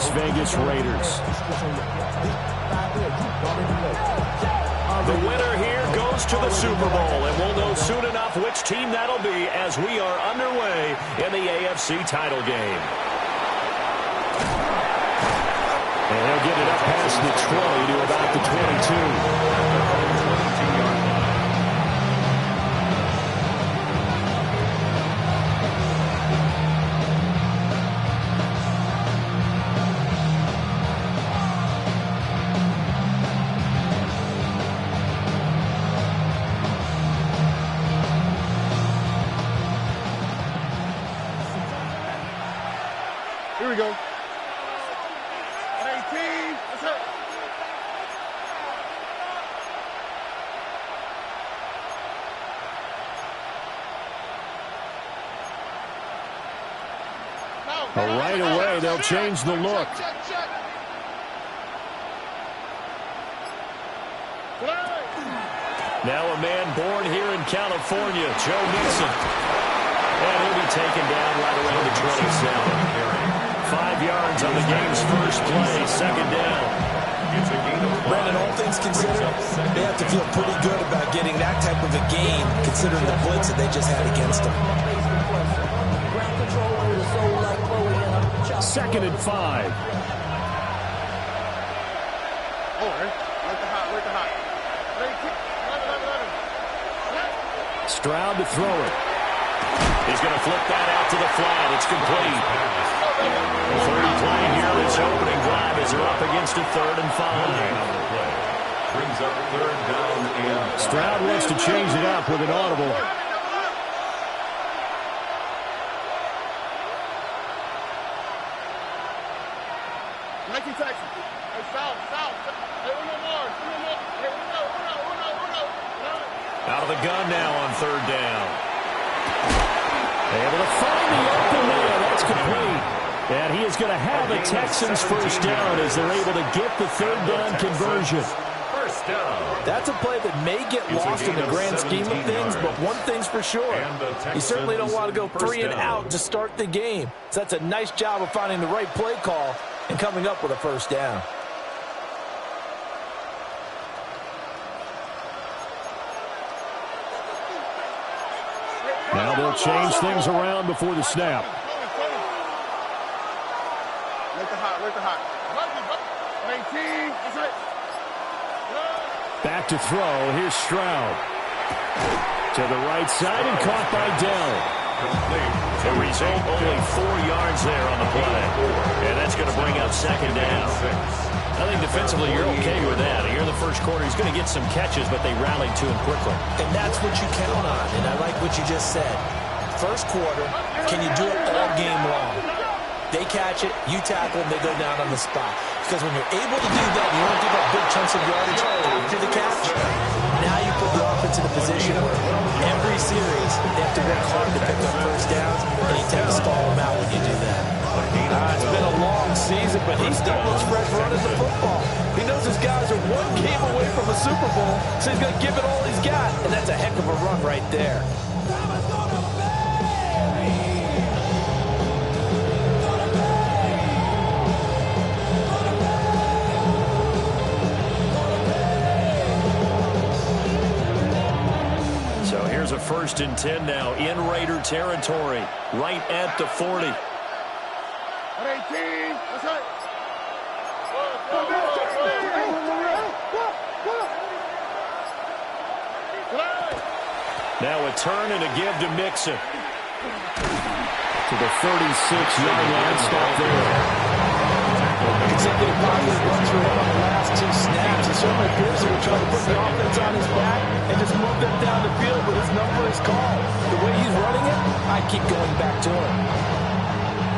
Las Vegas Raiders. The winner here goes to the Super Bowl, and we'll know soon enough which team that'll be as we are underway in the AFC title game. And he'll get it up past the 20 to about the 22. Here we go. 18. Let's hit. Right away, they'll change the look. Check. Now a man born here in California, Joe Mixon. And he'll be taken down right around the 27. 5 yards on the game's first play, second down. Brandon, all things considered, they have to feel pretty good about getting that type of a game, considering the blitz that they just had against them. 2nd and 5. Stroud to throw it. He's going to flip that out to the flat. It's complete. Third play here, this opening drive as they're up against a 3rd and 5. Brings up 3rd down and Stroud wants to change it up with an audible. Mikey Tyson. Hey, south. Hey, uno more. Hey, uno. Out of the gun now on 3rd down. Able to find the open man. That's complete. And he is going to have the Texans first down as they're able to get the 3rd down conversion. first down. That's a play that may get lost in the grand scheme of things, but one thing's for sure. You certainly don't want to go 3 and out to start the game. So that's a nice job of finding the right play call and coming up with a first down. Now they'll change things around before the snap. Where's the hot? 19. That's it. Back to throw. Here's Stroud. To the right side and caught by Dell. The result, only 4 yards there on the play. And that's going to bring up second down. I think defensively you're okay with that. Here in the first quarter, he's going to get some catches, but they rallied to him quickly. And that's what you count on, and I like what you just said. First quarter, can you do it all game long? They catch it, you tackle them, they go down on the spot. Because when you're able to do that, you don't give up big chunks of yardage after the catch. Now you put the offense in a position where every series they have to work hard to pick up first downs, and you tend to stall them out when you do that. It's been a long season, but he still looks fresh running the football. He knows his guys are one game away from a Super Bowl, so he's going to give it all he's got. And that's a heck of a run right there. So here's a 1st and 10 now in Raider territory, right at the 40. 18. That's it. Now a turn and a give to Mixon. To the 36-yard line. Stop there. Consecutive positive runs for him on the last 2 snaps. It certainly appears that we're trying to put the offense on his back and just move them down the field, but his number is called. The way he's running it, I keep going back to him.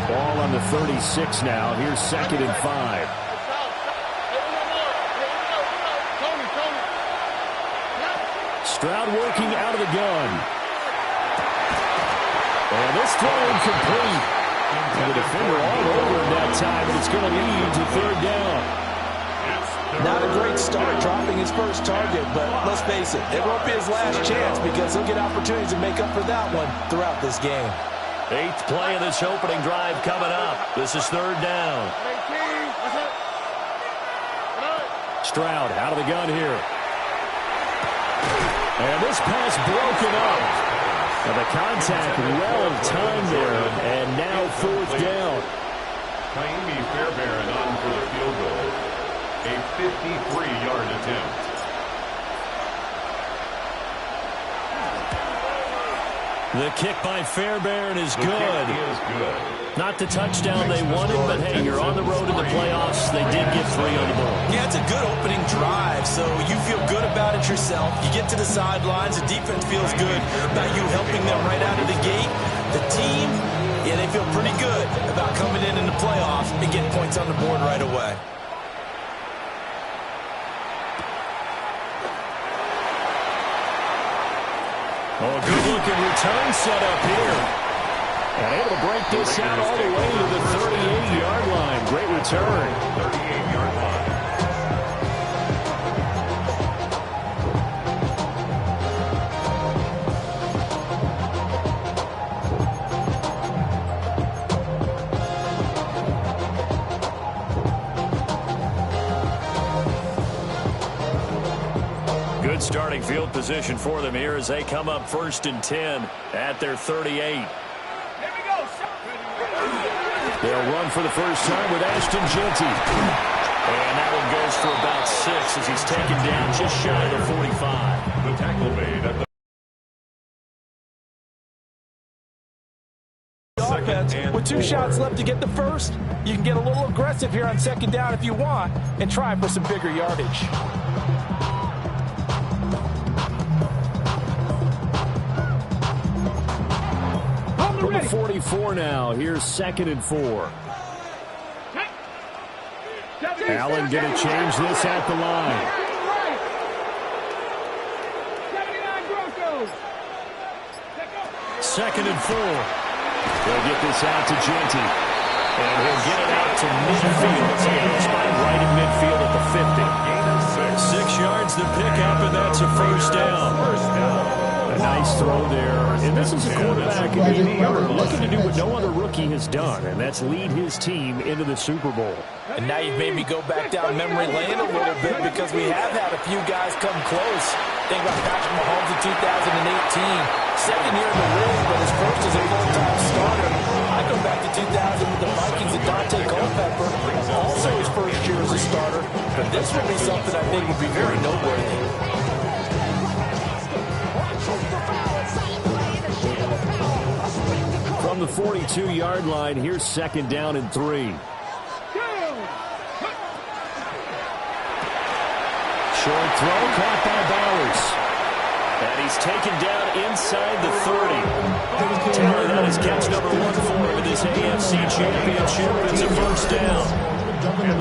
Ball on the 36 now. Here's 2nd and 5. Stroud working out of the gun. And this throw incomplete. And the defender all over him that time, and it's going to lead to 3rd down. Not a great start dropping his first target, but let's face it, it won't be his last chance because he'll get opportunities to make up for that one throughout this game. 8th play of this opening drive coming up. This is 3rd down. Stroud out of the gun here. And this pass broken up. And the contact well timed there. And now fourth down. Kaimi Fairbairn on for the field goal. A 53-yard attempt. The kick by Fairbairn is good. Not the touchdown they wanted, but hey, you're on the road in the playoffs. They did get 3 on the board. Yeah, it's a good opening drive, so you feel good about it yourself. You get to the sidelines, the defense feels good about you helping them right out of the gate. The team, yeah, they feel pretty good about coming in the playoffs and getting points on the board right away. Oh, good-looking return set up here. And able to break this out all the way to the 38-yard line. Great return. 38-yard line. Good starting field position for them here as they come up 1st and 10 at their 38. They'll run for the first time with Ashton Jeanty. And that one goes for about 6 as he's taken down just shy of the 45. The tackle made at the offense. With 2 shots left to get the first, you can get a little aggressive here on 2nd down if you want and try for some bigger yardage. From the 44 now, here's 2nd and 4. Allen going to change this at the line. Second and 4. They'll get this out to Jeanty. And he'll get it out to midfield. So it's right in midfield at the 50. 6 yards to pick up, and that's a first down. A nice throw there. And this is a quarterback looking to do what no other rookie has done, and that's lead his team into the Super Bowl. And now you've made me go back down memory lane a little bit because we have had a few guys come close. Think about Patrick Mahomes in 2018. 2nd year in the league, but his first as a full-time starter. I go back to 2000 with the Vikings and Dante Culpepper. Also his first year as a starter. But this would be something I think would be very noteworthy. From the 42-yard line, here's 2nd down and 3. Short throw caught by Bowers. And he's taken down inside the 30. Taylor, that is catch number 1 for him in this AFC Championship. It's a first down.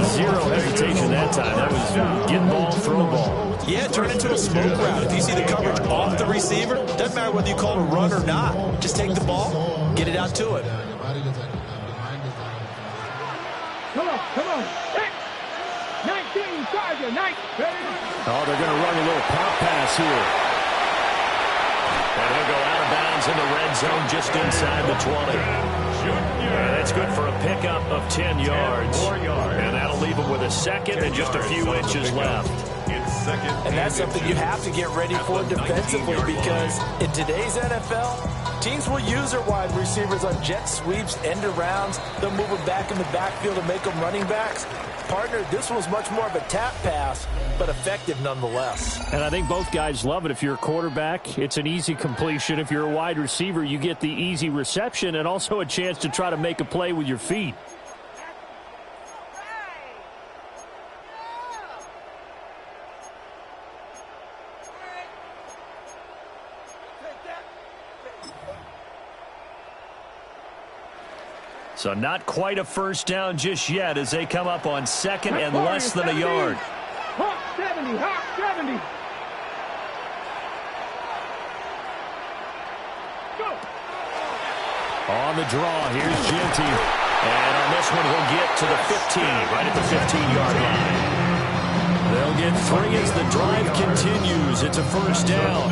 Zero hesitation that time. That was get ball, throw ball. Yeah, turn into a smoke route. If you see the coverage off the receiver, doesn't matter whether you call it a run or not. Just take the ball, get it out to it. Come on. 19, Charger, 19. Oh, they're going to run a little pop pass here. And he'll go out of bounds in the red zone just inside the 20. And that's good for a pickup of 10 yards. And that'll leave him with a second and just a few inches left. And that's something you have to get ready for defensively because in today's NFL, teams will use their wide receivers on jet sweeps, end arounds. They'll move them back in the backfield and make them running backs. Partner, this was much more of a tap pass, but effective nonetheless. And I think both guys love it. If you're a quarterback, it's an easy completion. If you're a wide receiver, you get the easy reception and also a chance to try to make a play with your feet. So not quite a first down just yet as they come up on 2nd and less than a yard. Hawk 70, Hawk 70. Go. On the draw, here's Jeanty. And on this one, he'll get to the 15, right at the 15-yard line. They'll get 3 as the drive continues. It's a first down.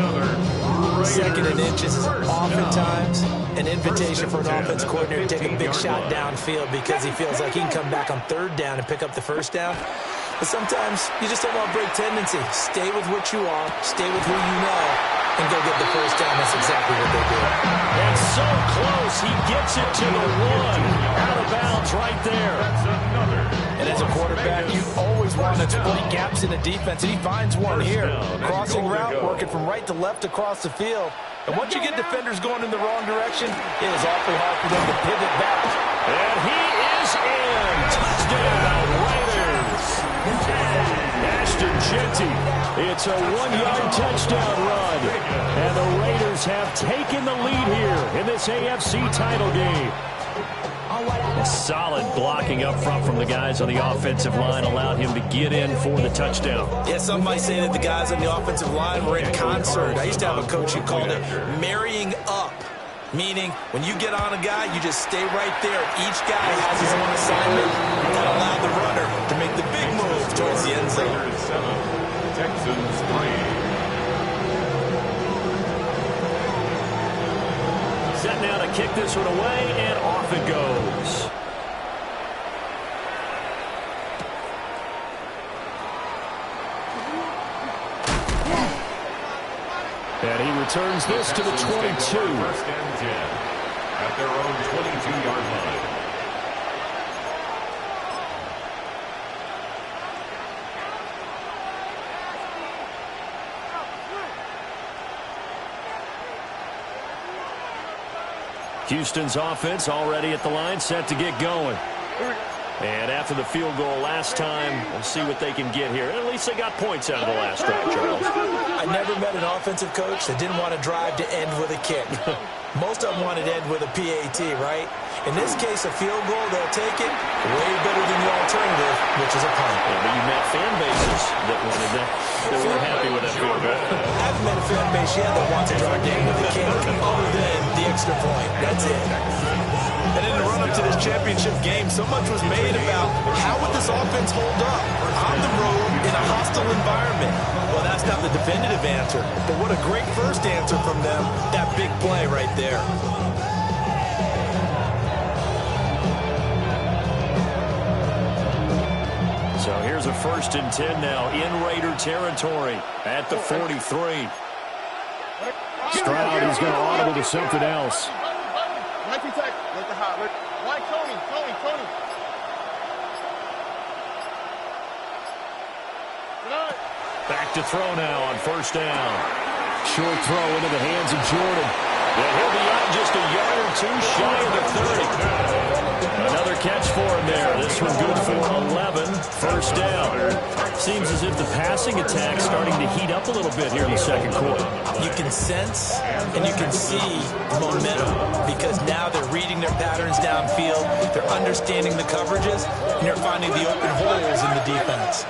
2nd and inches is oftentimes an invitation for an offense coordinator to take a big shot downfield because he feels like he can come back on 3rd down and pick up the first down. But sometimes you just don't want break tendency. Stay with what you are, stay with who you know, and go get the first down. That's exactly what they did. And so close, he gets it to the 1. Out of bounds right there. And as a quarterback, you always want to exploit gaps in the defense, and he finds one here. Crossing route, working from right to left across the field. And once you get defenders going in the wrong direction, it is awfully hard for them to pivot back. And he is in. Touchdown, Raiders. Ashton Jeanty. It's a 1-yard touchdown run. And the Raiders have taken the lead here in this AFC title game. Solid blocking up front from the guys on the offensive line allowed him to get in for the touchdown. Yeah, some might say that the guys on the offensive line were in concert. I used to have a coach who called it marrying up, meaning when you get on a guy, you just stay right there. Each guy has his own assignment that allowed the runner to make the big move towards the end zone. Texans 3. Set now to kick this one away, and off it goes. And he returns this to the 22. First and 10 at their own 22-yard line. Houston's offense already at the line, set to get going. And after the field goal last time, we'll see what they can get here. At least they got points out of the last drive, Charles. I never met an offensive coach that didn't want to drive to end with a kick. Most of them wanted to end with a PAT, right? In this case, a field goal, they'll take it way better than the alternative, which is a punt. Yeah, but you met fan bases that wanted that. They weren't happy with that field goal. I haven't met a fan base yet that wants to drive to end with a kick other than the extra point. That's it. And in the run-up to this championship game, so much was made about how would this offense hold up on the road in a hostile environment. Well, that's not the definitive answer, but what a great first answer from them. That big play right there. So here's a 1st and 10 now in Raider territory at the 43. Stroud is going to audible to something else. Back to throw now on 1st down. Short throw into the hands of Jordan. Yeah, he'll be out just a yard or two shy of the 30. Another catch for him there. This one good for 11. 1st down. Seems as if the passing attack's starting to heat up a little bit here in the second quarter. You can sense and you can see momentum because now they're reading their patterns downfield, they're understanding the coverages, and they're finding the open holes in the defense.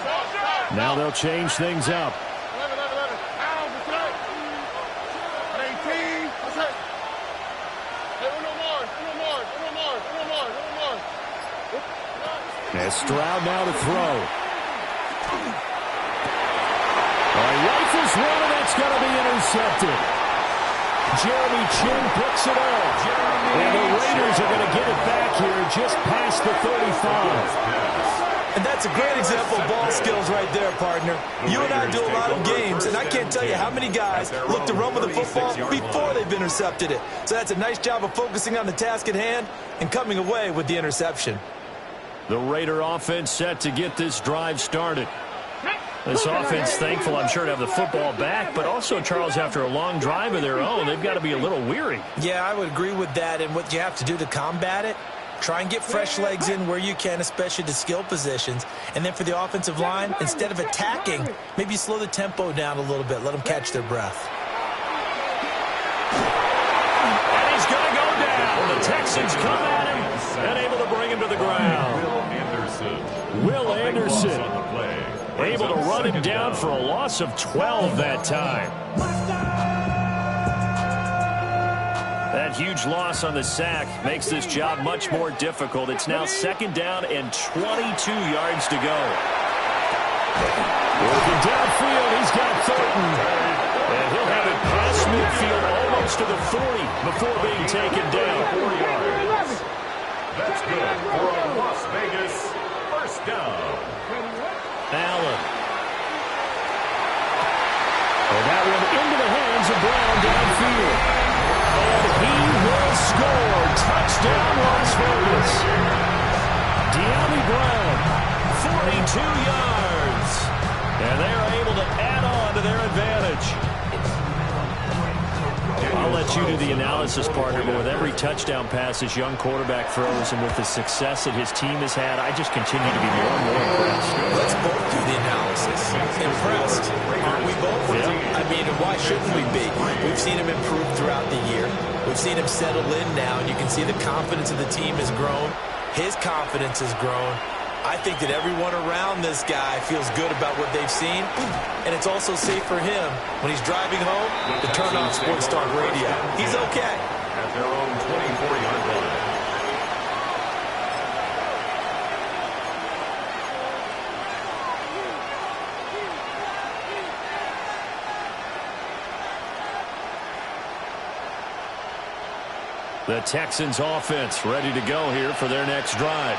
Now they'll change things up. As Stroud now to throw. Rifles one, and that's going to be intercepted. Jeremy Chin picks it up. And the Raiders are going to get it back here just past the 35. And that's a great example of ball skills right there, partner. You and I do a lot of games, and I can't tell you how many guys look to run with the football before they've intercepted it. So that's a nice job of focusing on the task at hand and coming away with the interception. The Raider offense set to get this drive started. This offense thankful, I'm sure, to have the football back, but also, Charles, after a long drive of their own, they've got to be a little weary. Yeah, I would agree with that, and what you have to do to combat it, try and get fresh legs in where you can, especially the skill positions. And then for the offensive line, instead of attacking, maybe slow the tempo down a little bit, let them catch their breath. And he's going to go down. The Texans come at him and able to bring him to the ground. Will Anderson able to run him down for a loss of 12 that time. That huge loss on the sack makes this job much more difficult. It's now 2nd down and 22 yards to go. Working downfield, he's got Thornton. And he'll have it past midfield almost to the 40 before being taken down. 4 yards. That's good for a Las Vegas 1st down. Allen. And that one into the hands of Brown downfield. And he will score. Touchdown, Las Vegas. De'Ami Brown, 42 yards. And they are able to add on to their advantage. I'll let you do the analysis, partner, but with every touchdown pass his young quarterback throws and with the success that his team has had, I just continue to be more and more impressed. Let's both do the analysis. Impressed. Aren't we both? Yeah. I mean, why shouldn't we be? We've seen him improve throughout the year. We've seen him settle in now, and you can see the confidence of the team has grown. His confidence has grown. I think that everyone around this guy feels good about what they've seen, and it's also safe for him when he's driving home to turn on Sports Talk Radio. He's okay. At their own 24-yard line. The Texans offense ready to go here for their next drive.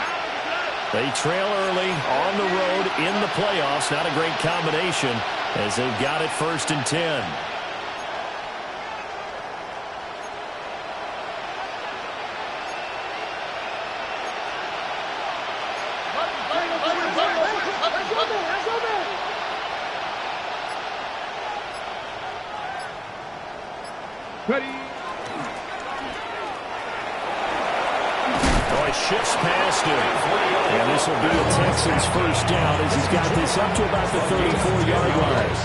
They trail early on the road in the playoffs. Not a great combination as they've got it 1st and 10. Ready. Shifts past him. And this will be the Texans' first down as he's got this up to about the 34-yard line.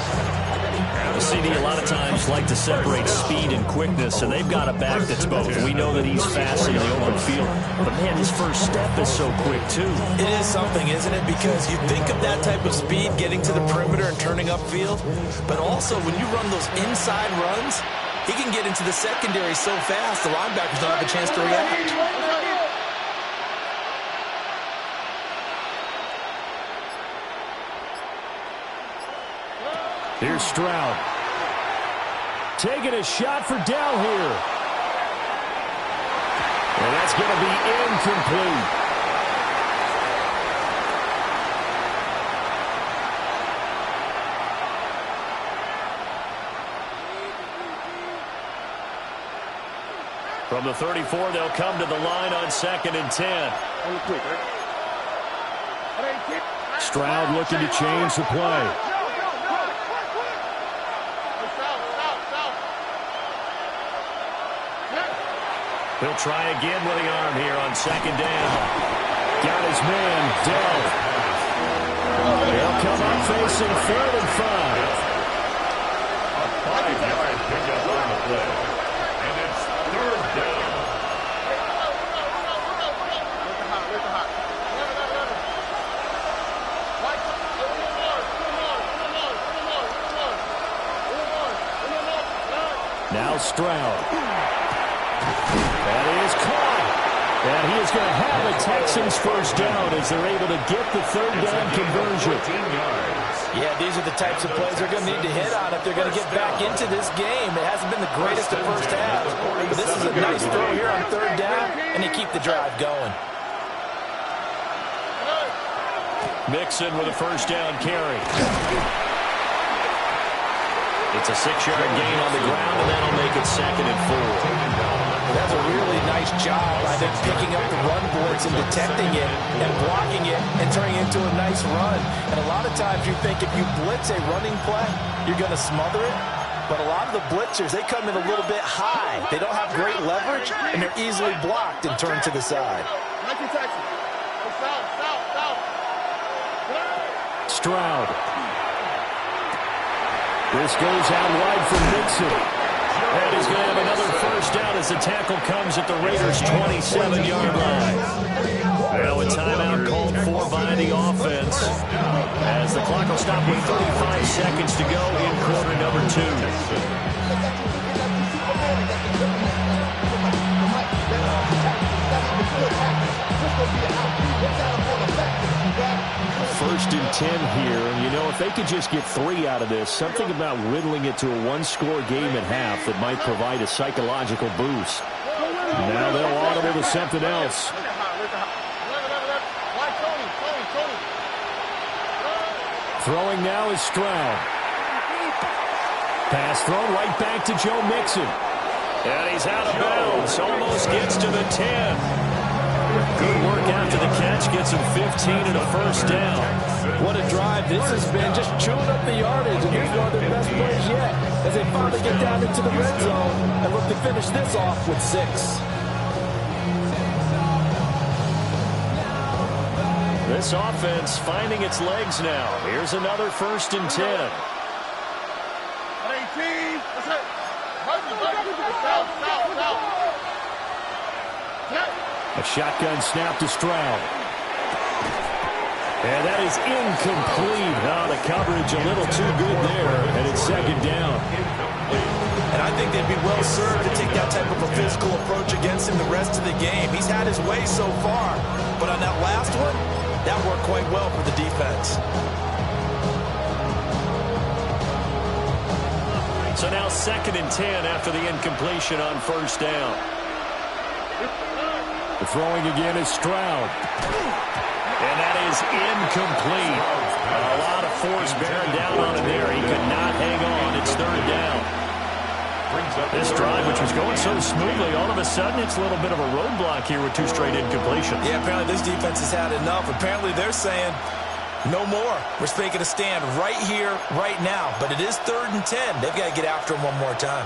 The CD a lot of times like to separate speed and quickness, and they've got a back that's both. We know that he's fast in the open field, but man, his first step is so quick too. It is something, isn't it? Because you think of that type of speed getting to the perimeter and turning upfield, but also when you run those inside runs, he can get into the secondary so fast the linebackers don't have a chance to react. Here's Stroud. Taking a shot for Dell here. And that's going to be incomplete. From the 34, they'll come to the line on 2nd and 10. Stroud looking to change the play. He'll try again with the arm here on 2nd down. Got his man, Dell. They'll come up facing 3rd and 5. A 5-yard pickup on the play. And it's 3rd down. Now Stroud. That is caught. And he is going to have a Texans first down as they're able to get the 3rd down conversion. 14 yards. Yeah, these are the types of plays they're going to need to hit on if they're going to get back into this game. It hasn't been the greatest of first halves, but this is a nice throw here on 3rd down, and they keep the drive going. Mixon with a first down carry. It's a 6-yard gain on the ground, and that'll make it 2nd and 4. That's a really nice job, I think, picking up the run boards and detecting it and blocking it and turning it into a nice run. And a lot of times you think if you blitz a running play, you're going to smother it. But a lot of the blitzers, they come in a little bit high. They don't have great leverage, and they're easily blocked and turned to the side. Stroud. This goes out wide for Mixon. And he's going to have another first down as the tackle comes at the Raiders' 27-yard line. Now a timeout called for by the offense as the clock will stop with 35 seconds to go in quarter number 2. First and 10 here, and you know, if they could just get 3 out of this, something about whittling it to a one-score game at half that might provide a psychological boost. Now they'll audible to something else. 2 Throwing now is Stroud. Pass thrown right back to Joe Mixon. And he's out of bounds. Almost gets to the 10. Good work after the catch. Gets him 15 and a first down. What a drive this has been. Just chewing up the yardage. And here's one of their best plays yet as they finally get down into the red zone and look to finish this off with 6. This offense finding its legs now. Here's another 1st and 10. A shotgun snap to Stroud. And that is incomplete. Oh, the coverage a little too good there, and it's 2nd down. And I think they'd be well served to take that type of a physical approach against him the rest of the game. He's had his way so far, but on that last one, that worked quite well for the defense. So now 2nd and 10 after the incompletion on 1st down. The throwing again is Stroud. And that is incomplete. A lot of force bearing down on him there. He could not hang on. It's 3rd down. This drive, which was going so smoothly, all of a sudden it's a little bit of a roadblock here with 2 straight incompletions. Yeah, apparently this defense has had enough. Apparently they're saying, no more. We're making a stand right here, right now. But it is 3rd and 10. They've got to get after him one more time.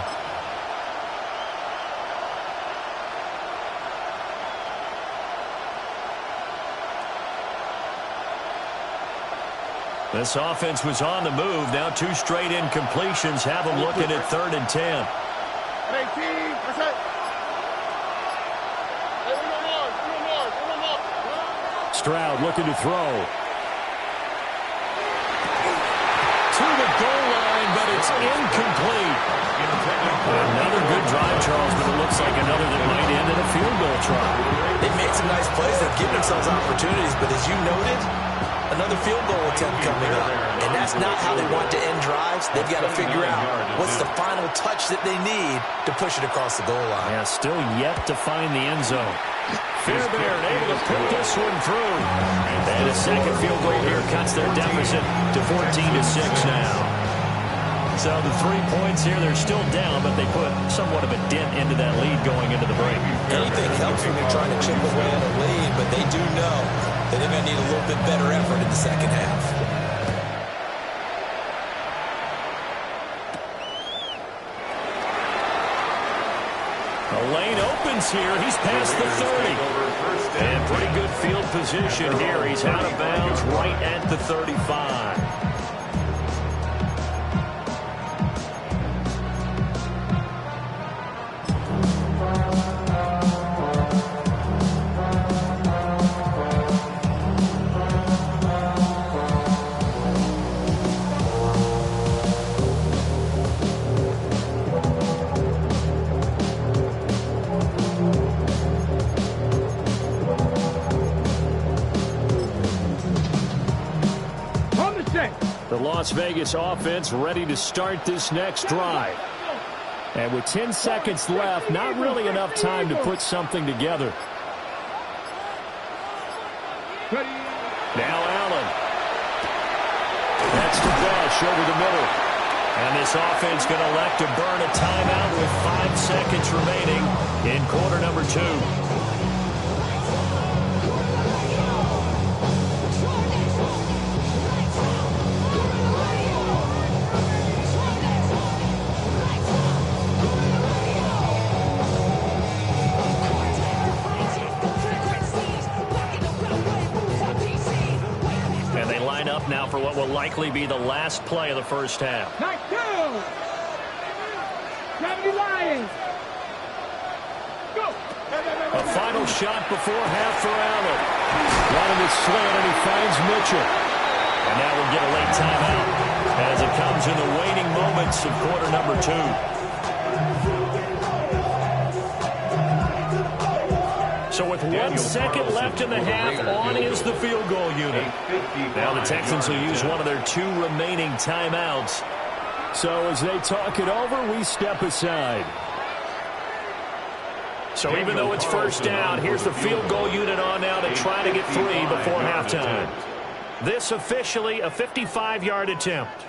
This offense was on the move. Now 2 straight incompletions have them looking at 3rd and 10. Stroud looking to throw. To the goal line, but it's incomplete. Another good drive, Charles, but it looks like another that might end in a field goal try. They've made some nice plays. They've given themselves opportunities, but as you noted, another field goal attempt coming up. And that's not how they want to end drives. They've got to figure out what's the final touch that they need to push it across the goal line. Yeah, still yet to find the end zone. Fairbairn able to put this one through. And a 2nd field goal here cuts their deficit to 14-6 now. So the 3 points here, they're still down, but they put somewhat of a dent into that lead going into the break. Anything helps when you're trying to chip away at a lead, but they do know that they're going to need a little bit better effort in the 2nd half. The lane opens here. He's past the 30. And pretty good field position here. He's out of bounds right at the 35. The Las Vegas offense ready to start this next drive. And with 10 seconds left, not really enough time to put something together. Now Allen. That's to Bush over the middle. And this offense going to elect to burn a timeout with 5 seconds remaining in quarter number 2. Now for what will likely be the last play of the first half. Nice go! 70 Lions! Go! A final shot before half for Allen. Running the slant, and he finds Mitchell. And now we'll get a late timeout as it comes in the waning moments of quarter number 2. So with 1 second left in the half, on is the field goal unit. Now the Texans will use one of their 2 remaining timeouts. So as they talk it over, we step aside. So even though it's first down, here's the field goal unit on now to try to get 3 before halftime. This officially a 55-yard attempt.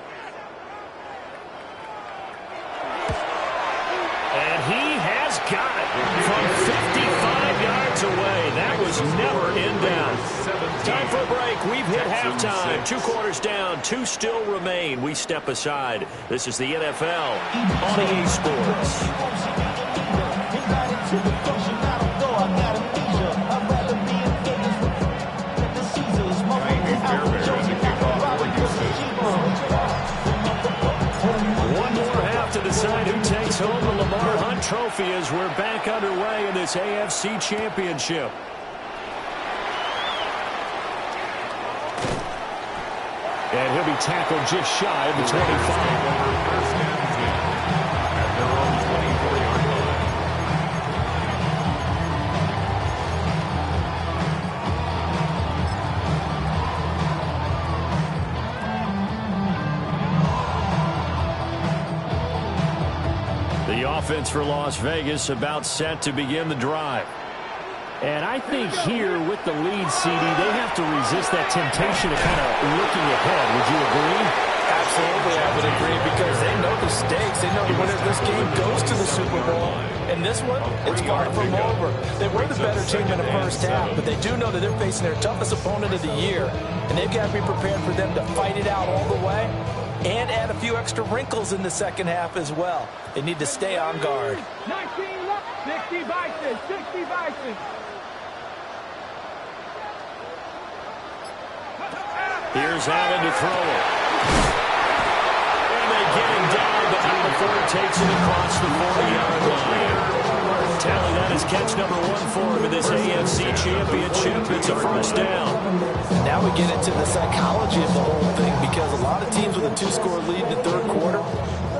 And he has got it from 55 yards away. That was never in doubt. Time for a break. We've hit halftime. 2 quarters down. 2 still remain. We step aside. This is the NFL on EA Sports. One more half to decide who takes home the Lamar Hunt Trophy as we're back underway in this AFC Championship. And he'll be tackled just shy of the 25. The offense for Las Vegas about set to begin the drive. And I think here with the lead, CD, they have to resist that temptation of kind of looking ahead. Would you agree? Absolutely, I would agree, because they know the stakes. They know when this game goes to the Super Bowl. And this one, it's far from over. They were the better team in the first half, but they do know that they're facing their toughest opponent of the year. And they've got to be prepared for them to fight it out all the way and add a few extra wrinkles in the second half as well. They need to stay on guard. 19 left, 60 Bison, 60 Bison. Here's Allen to throw it. And they get him down, but not before he takes it across the 40-yard line. Tally, that is catch number 1 for him in this AFC Championship. It's a first down. Now we get into the psychology of the whole thing, because a lot of teams with a 2-score lead in the third quarter,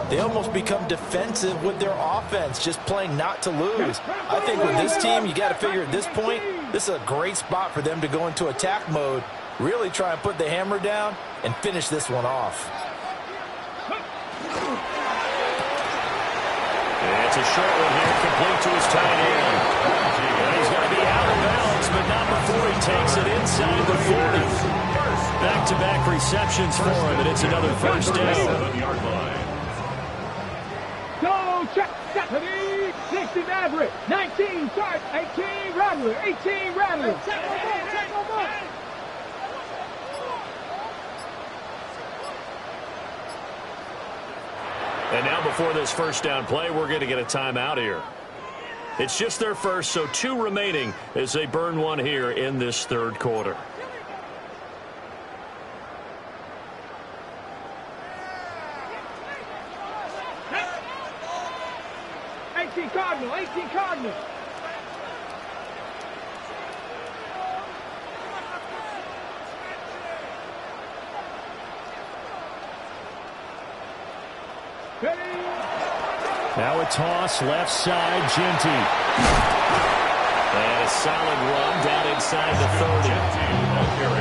they almost become defensive with their offense, just playing not to lose. I think with this team, you got to figure at this point, this is a great spot for them to go into attack mode, really try and put the hammer down and finish this one off. It's a short one here, complete to his tight end. And he's going to be out of bounds, but not before he takes it inside the 40. Back-to-back receptions for him, and it's another first down. Go check, 60 Maverick, 19 Sharp, 18 Rattler, 18 Rattler. And now before this first down play, we're going to get a timeout here. It's just their first, so 2 remaining as they burn one here in this third quarter. Cardinal, 18 Cardinal. Now a toss, left side, Genty. And a solid run down inside the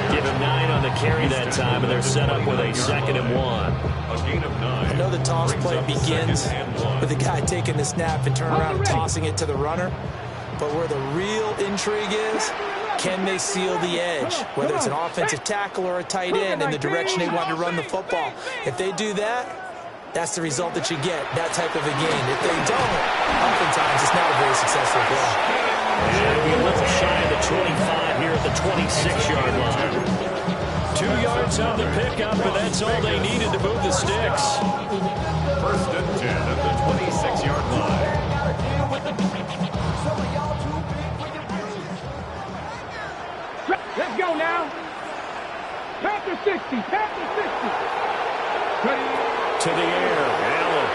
30. Give him 9 on the carry that time, and they're set up with a 2nd and 1. I know the toss play begins with the guy taking the snap and turning around and tossing it to the runner. But where the real intrigue is, can they seal the edge? Whether it's an offensive tackle or a tight end in the direction they want to run the football. If they do that, that's the result that you get, that type of a game. If they don't, oftentimes it's not a very successful play. And be a little shy of the 25 here at the 26-yard line. 2 yards on the pickup, but that's all they needed to move the sticks. First and 10 at the 26-yard line. Let's go now. Panther 60, Panther 60. Ready? To the air, Allen.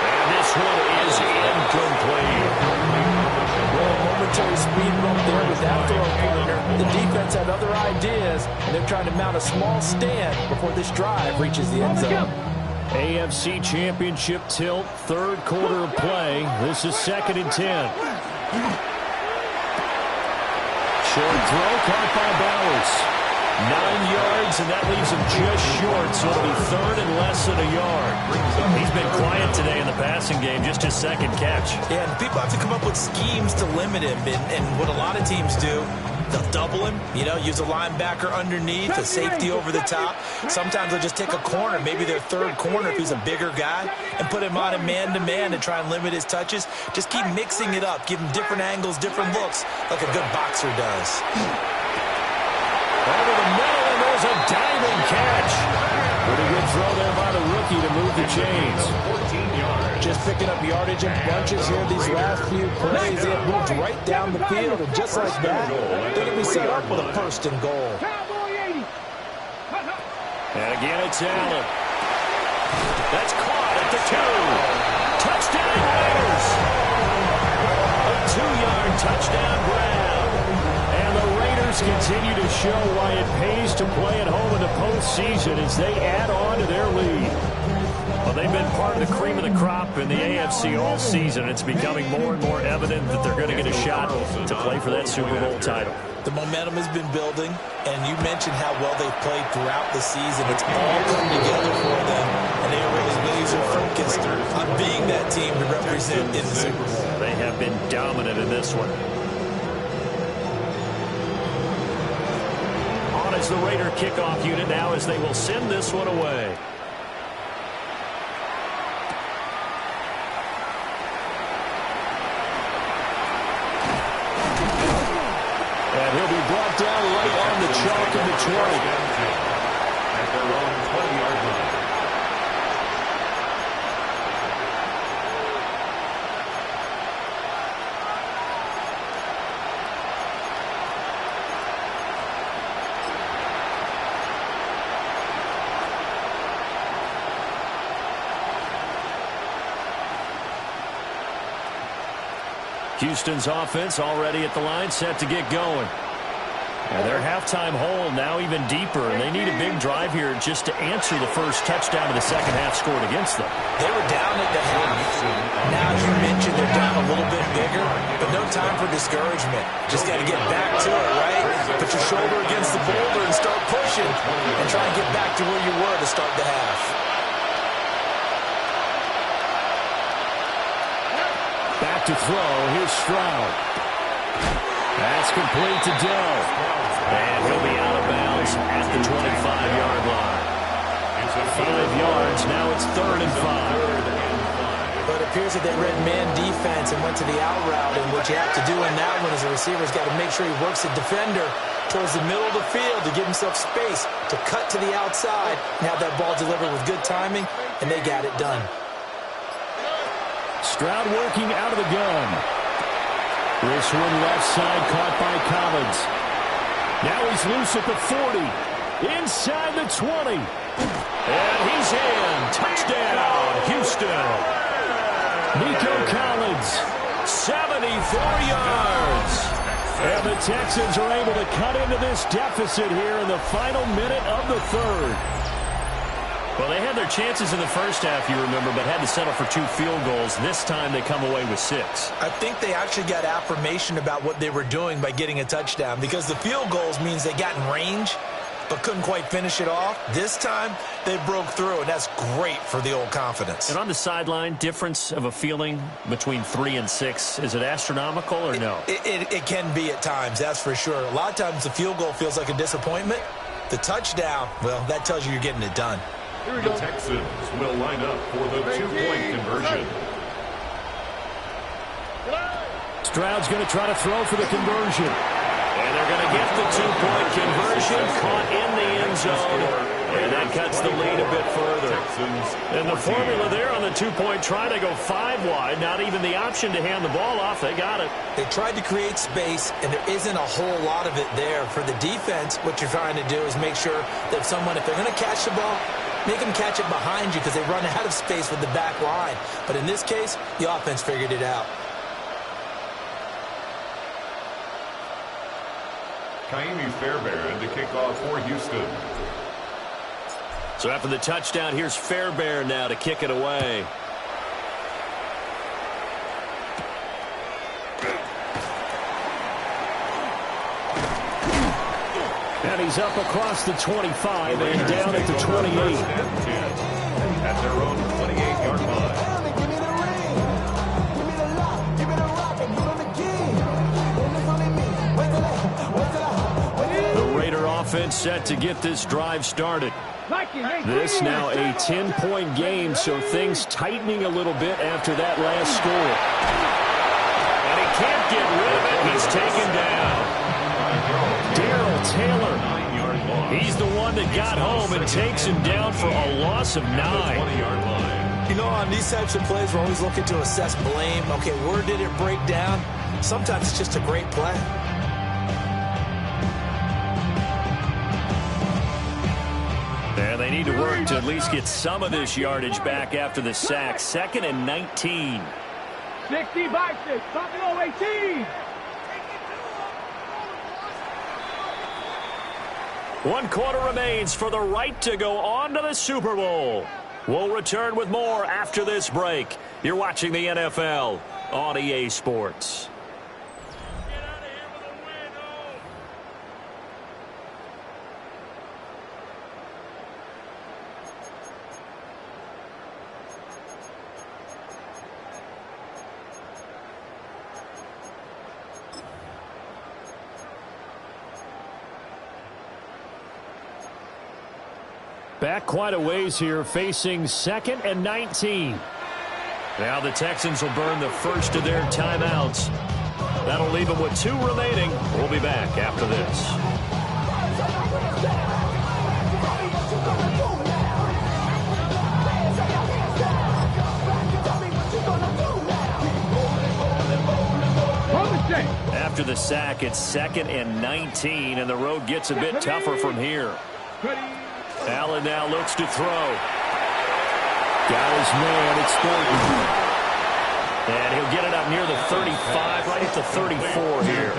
And this one is incomplete. Well, a momentary speed bump there with that throw pointer. The defense had other ideas, and they're trying to mount a small stand before this drive reaches the end zone. AFC Championship tilt, third quarter of play. This is 2nd and 10. Short throw, caught by Bowers. 9 yards, and that leaves him just short, so it'll be 3rd and less than a yard. He's been quiet today in the passing game, just his 2nd catch. Yeah, and people have to come up with schemes to limit him, and what a lot of teams do They'll double him, use a linebacker underneath, a safety over the top. Sometimes they'll just take a corner, maybe their third corner if he's a bigger guy, and put him on a man-to-man and try and limit his touches. Just keep mixing it up, give him different angles, different looks, like a good boxer does. Over the middle, and there's a diving catch. Pretty good throw there by the rookie to move the chains. 14 yards. Just picking up yardage in bunches here these last few plays. They have moved right down the field, and just like that, they're going to be set up with a 1st and goal. And again, it's Allen. That's caught at the 2. Touchdown, Raiders. A 2-yard touchdown grab. And the Raiders continue to show why it pays to play at home in the postseason as they add on to their lead. Well, they've been part of the cream of the crop in the AFC all season. It's becoming more and more evident that they're going to get a shot to play for that Super Bowl title. The momentum has been building, and you mentioned how well they've played throughout the season. It's all come together for them, and they are really laser-focused on being that team to represent in the Super Bowl. They have been dominant in this one. On as the Raider kickoff unit now as they will send this one away. And he'll be brought down right on the chalk of the 20. At their own 20-yard line. Houston's offense already at the line, set to get going. And their halftime hole now even deeper, and they need a big drive here just to answer the first touchdown of the second half scored against them. They were down at the half. Now, as you mentioned, they're down a little bit bigger, but no time for discouragement. Just got to get back to it, right? Put your shoulder against the boulder and start pushing and try and get back to where you were to start the half. Back to throw. Here's Stroud. That's complete to Dell. And he'll be out of bounds at the 25-yard line. 5 yards. Now it's 3rd and 5. But it appears that they read man defense and went to the out route. And what you have to do in that one is the receiver's got to make sure he works the defender towards the middle of the field to give himself space to cut to the outside and have that ball delivered with good timing, and they got it done. Stroud working out of the gun. This one left side caught by Collins. Now he's loose at the 40. Inside the 20. And he's in. Touchdown, Houston. Nico Collins. 74 yards. And the Texans are able to cut into this deficit here in the final minute of the 3rd. Well, they had their chances in the first half, you remember, but had to settle for 2 field goals. This time they come away with 6. I think they actually got affirmation about what they were doing by getting a touchdown, because the field goals means they got in range but couldn't quite finish it off. This time they broke through, and that's great for the old confidence. And on the sideline, difference of a feeling between 3 and 6, is it astronomical or no? It can be at times, that's for sure. A lot of times the field goal feels like a disappointment. The touchdown, well, that tells you you're getting it done. The Texans will line up for the 2-point conversion. Stroud's going to try to throw for the conversion. And they're going to get the 2-point conversion, caught in the end zone. And that cuts the lead a bit further. And the formula there on the 2-point try to go 5 wide. Not even the option to hand the ball off. They got it. They tried to create space, and there isn't a whole lot of it there. For the defense, what you're trying to do is make sure that someone, if they're going to catch the ball, make them catch it behind you because they run out of space with the back line. But in this case, the offense figured it out. Kaimi Fairbairn to kick off for Houston. So after the touchdown, here's Fairbairn now to kick it away. And he's up across the 25 and down at the 28. At their own 28-yard line. Wait till offense set to get this drive started. This now a 10-point game, so things tightening a little bit after that last score. And he can't get rid of it. He's taken down. Darrell Taylor. He's the one that got home and takes him down for a loss of 9. You know, on these types of plays, we're always looking to assess blame. Okay, where did it break down? Sometimes it's just a great play. And they need to work to at least get some of this yardage back after the sack. 2nd and 19. 60 by 6. Buffalo 18. 1 quarter remains for the right to go on to the Super Bowl. We'll return with more after this break. You're watching the NFL on EA Sports. Back quite a ways here, facing 2nd and 19. Now the Texans will burn the first of their timeouts. That'll leave them with 2 remaining. We'll be back after this. After the sack, it's 2nd and 19, and the road gets a bit tougher from here. Allen now looks to throw. Got his man. It's Thornton. And he'll get it up near the 35, right at the 34 here.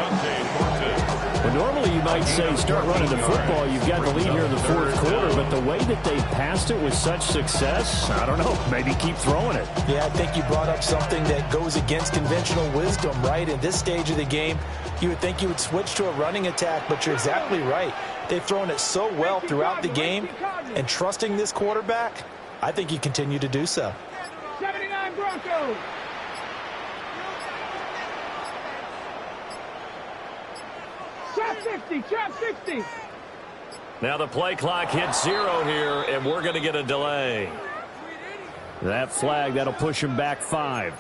Well, normally you might say start running the football. You've got the lead here in the 4th quarter, but the way that they passed it with such success, I don't know, maybe keep throwing it. Yeah, I think you brought up something that goes against conventional wisdom, right? In this stage of the game, you would think you would switch to a running attack, but you're exactly right. They've thrown it so well throughout the game, and trusting this quarterback, I think you continue to do so. 79 Broncos. Trap 60, trap 60. Now the play clock hits 0 here, and we're going to get a delay. That flag, that'll push him back 5.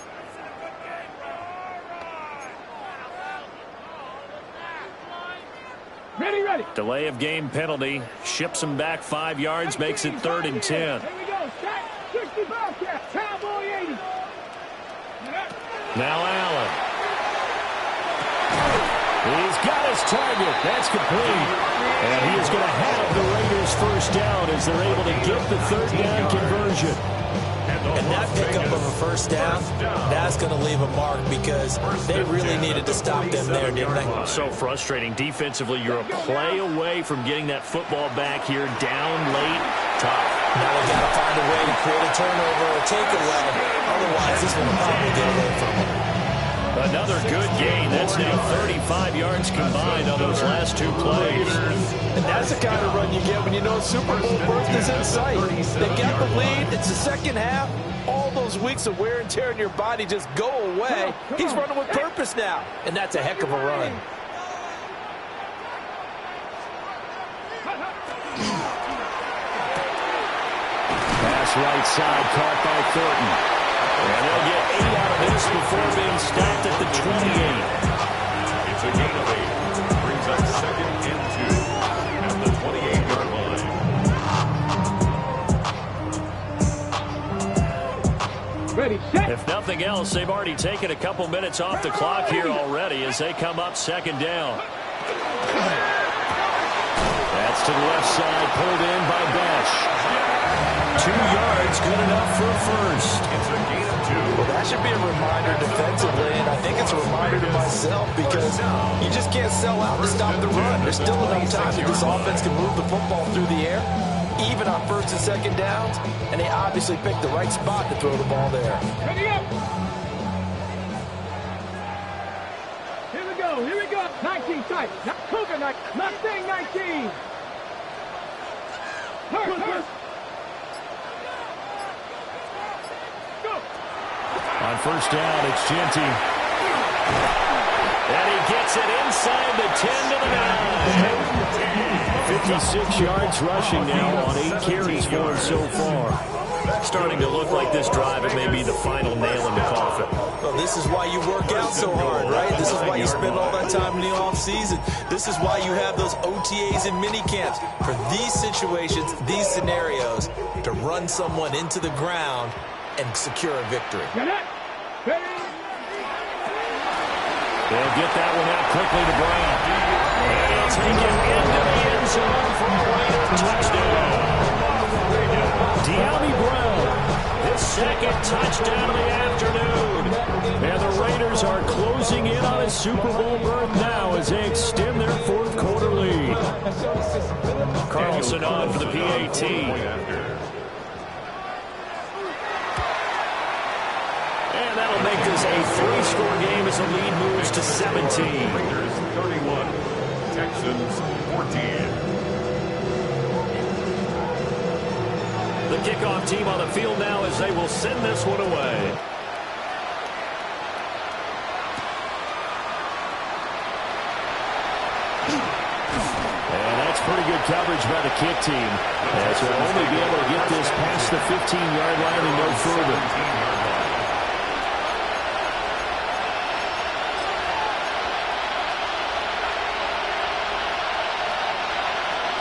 Ready, ready. Delay of game penalty. Ships him back 5 yards, makes it 3rd and 10. Here we go. 60 Bobcat. Cowboy 80. Now Allen. He's got his target. That's complete. And he is going to have the Raiders first down as they're able to get the 3rd down conversion. And that pickup of a first down, that's going to leave a mark because they really needed to stop them there, didn't they? So frustrating. Defensively, you're a play away from getting that football back here. Down late, tough. Now they got to find a way to create a turnover or take away. Otherwise, this one will probably get away from them. Another good gain. That's now 35 yards combined on those last 2 plays. And that's the kind of run you get when you know Super Bowl berth is in sight. They got the lead. It's the second half. All those weeks of wear and tear in your body just go away. He's running with purpose now. And that's a heck of a run. Pass right side, caught by Thornton. And they'll get 8 out of this before being stopped at the 28. It's a gain of 8. Brings up 2nd and 2 at the 28-yard line. Ready, set. If nothing else, they've already taken a couple minutes off the clock here already as they come up 2nd down. That's to the left side, pulled in by Besh. 2 yards, good enough for a first. It's a gain of 2. Well, that should be a reminder defensively, and I think it's a reminder to myself because you just can't sell out to stop the run. There's still enough time that this offense can move the football through the air, even on 1st and 2nd downs, and they obviously picked the right spot to throw the ball there. Ready up. Here we go, here we go. 19 tight. Cougar 19. Mustang 19. Hurt. On first down, it's Genty. And he gets it inside the 10 to the 9. 56 yards rushing now on 8 carries for him so far. Starting to look like this drive, it may be the final nail in the coffin. Well, this is why you work out so hard, right? This is why you spend all that time in the offseason. This is why you have those OTAs and mini camps. For these situations, these scenarios, to run someone into the ground and secure a victory. They'll get that one out quickly to Brown. And he'll take it into the end zone for a Raider touchdown. De'Ami Brown, his second touchdown of the afternoon. And the Raiders are closing in on a Super Bowl berth now as they extend their fourth quarter lead. Carlson on for the PAT. And that'll make this a 3-score game as the lead moves to 17. Raiders 31, Texans 14. The kickoff team on the field now as they will send this one away. And that's pretty good coverage by the kick team, as they'll only be able to get this past the 15-yard line and no further.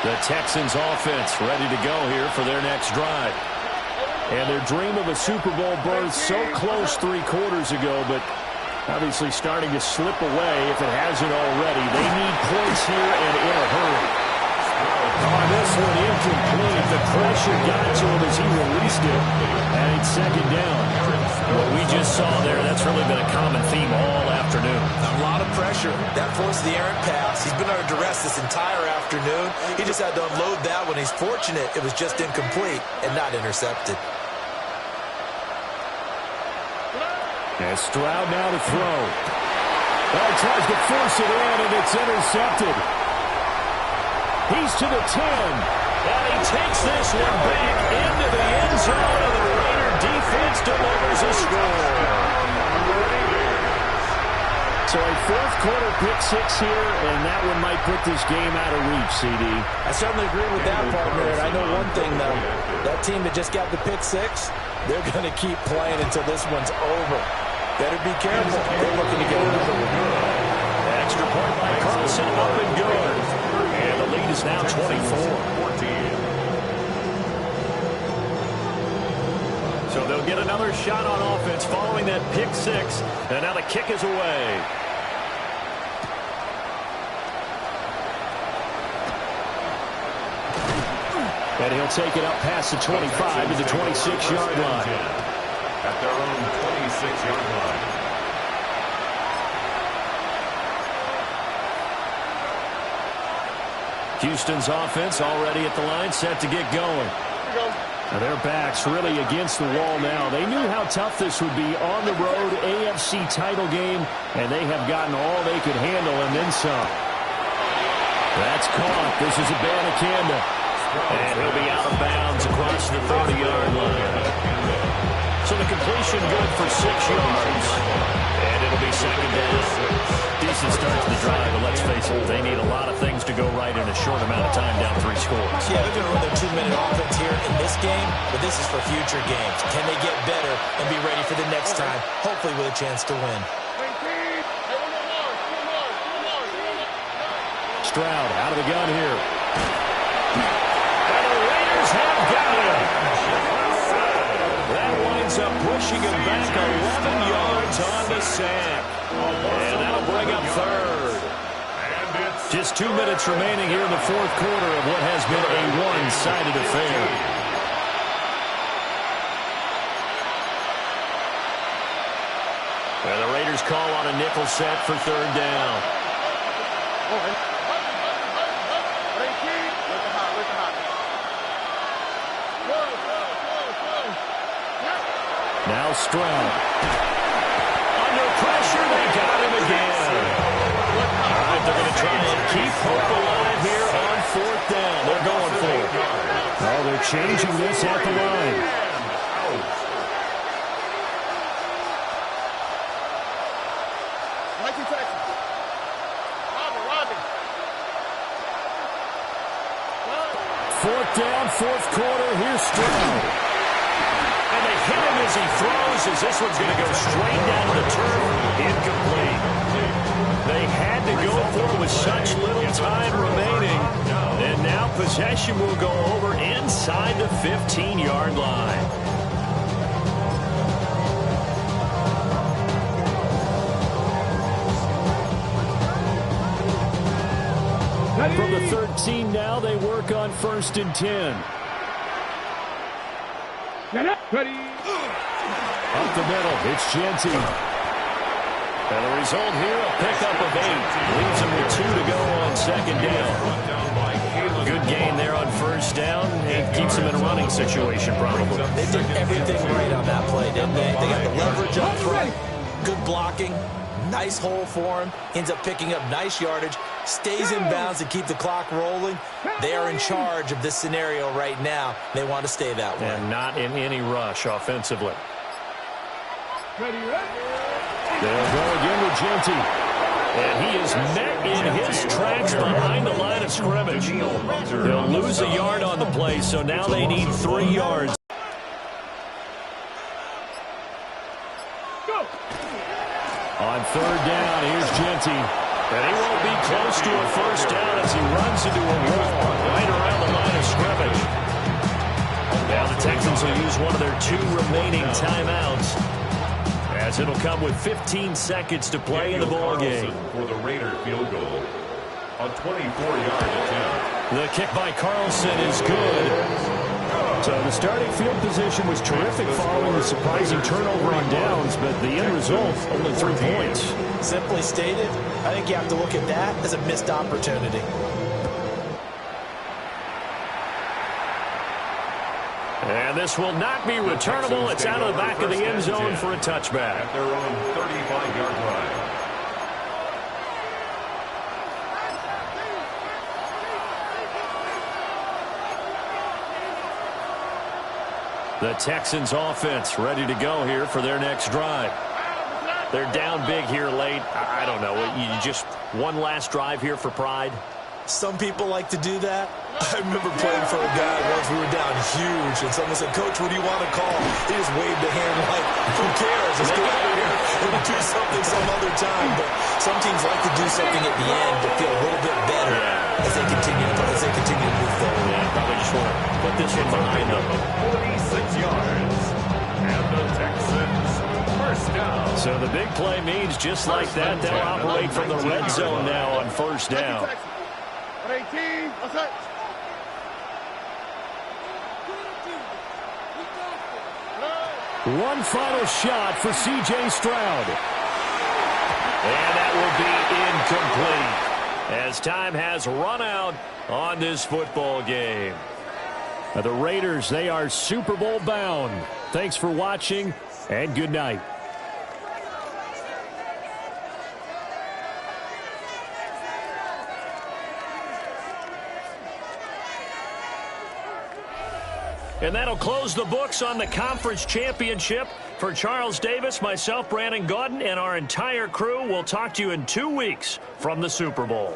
The Texans offense ready to go here for their next drive. And their dream of a Super Bowl berth so close 3 quarters ago, but obviously starting to slip away if it hasn't already. They need points here and in a hurry. On this one, incomplete. The pressure got to him as he released it. And it's second down. What we just saw there, that's really been a common theme all afternoon. A lot of pressure. That forced the errant pass. He's been under duress this entire afternoon. He just had to unload that one. He's fortunate it was just incomplete and not intercepted. And Stroud now to throw. Well, he tries to force it in, and it's intercepted. He's to the 10. And he takes this one back into the end zone, and the Raider defense delivers a score. So a fourth quarter pick 6 here, and that one might put this game out of reach, CD. I certainly agree with that, partner. And I know one thing, though. That team that just got the pick 6, they're going to keep playing until this one's over. Better be careful. They're looking to get another one. Extra point by Carlson, up and good. And the lead is now 24. So they'll get another shot on offense following that pick 6. And now the kick is away. And he'll take it up past the 25 to the 26-yard line. At their own 26-yard line. Houston's offense already at the line, set to get going. Now their backs really against the wall now. They knew how tough this would be on the road, AFC title game, and they have gotten all they could handle and then some. That's caught. This is Abanikanda. And he'll be out of bounds across the 30-yard line. So the completion good for 6 yards. And it'll be second down. Decent start to the drive, but let's face it, they need a lot of things to go right in a short amount of time, down 3 scores. Yeah, they're going to run their 2-minute offense here in this game, but this is for future games. Can they get better and be ready for the next time, hopefully with a chance to win? Stroud out of the gun here. And the Raiders have got him. That winds up pushing him back 11 yards on the sack. And that'll bring up third. Just 2 minutes remaining here in the fourth quarter of what has been a one-sided affair. And the Raiders call on a nickel set for third down. Now Stroud. Under pressure, they got him again. All right, they're going to try and keep hope alive here on fourth down. They're going for it. Oh, they're changing this at the line. fourth down, fourth quarter. Here's Stroud. And they hit him as he throws, as this one's going to go straight down to the turf. Incomplete. They had to go for it with such little time remaining. And now possession will go over inside the 15-yard line. From the 13 now, they work on 1st and 10. Ready. Up the middle, it's Genty. And the result here, a pickup of 8. Leaves him with 2 to go on 2nd down. Good gain there on 1st down. It keeps him in a running situation, probably. They did everything right on that play, didn't they? They got the leverage up front, good blocking, nice hole for him, ends up picking up nice yardage, stays in bounds to keep the clock rolling. They are in charge of this scenario right now. They want to stay that way. And not in any rush offensively. Ready. They'll go again with Genty. And he is met in his tracks behind the line of scrimmage. They'll lose a yard on the play, so now they need 3 yards. Go. On 3rd down, here's Genty. And he won't be close to a 1st down as he runs into a wall right around the line of scrimmage. Now the Texans will use one of their 2 remaining timeouts, as it'll come with 15 seconds to play in the ball game. For the Raider field goal, a 24-yard attempt. The kick by Carlson is good. So the starting field position was terrific following the surprising turnover on downs, but the end result, only 3 points. Simply stated, I think you have to look at that as a missed opportunity. And this will not be returnable. It's out of the back of the end zone for a touchback. At their own 35-yard line. The Texans offense ready to go here for their next drive. They're down big here late. I don't know. You just one last drive here for pride. Some people like to do that. I remember playing for a guy once. We were down huge, and someone said, "Coach, what do you want to call?" He just waved a hand like, "Who cares? Let's get out of here and do something some other time." But some teams like to do something at the end to feel a little bit better as they continue to move forward. Yeah, probably just want to put this one behind them. 46 yards. And the Texans first down. So the big play means just like that, they'll operate from the red zone now on 1st down. 18. One final shot for C.J. Stroud. And that will be incomplete, as time has run out on this football game. The Raiders, they are Super Bowl bound. Thanks for watching, and good night. And that'll close the books on the conference championship. For Charles Davis, myself, Brandon Gaudin, and our entire crew, we'll talk to you in 2 weeks from the Super Bowl.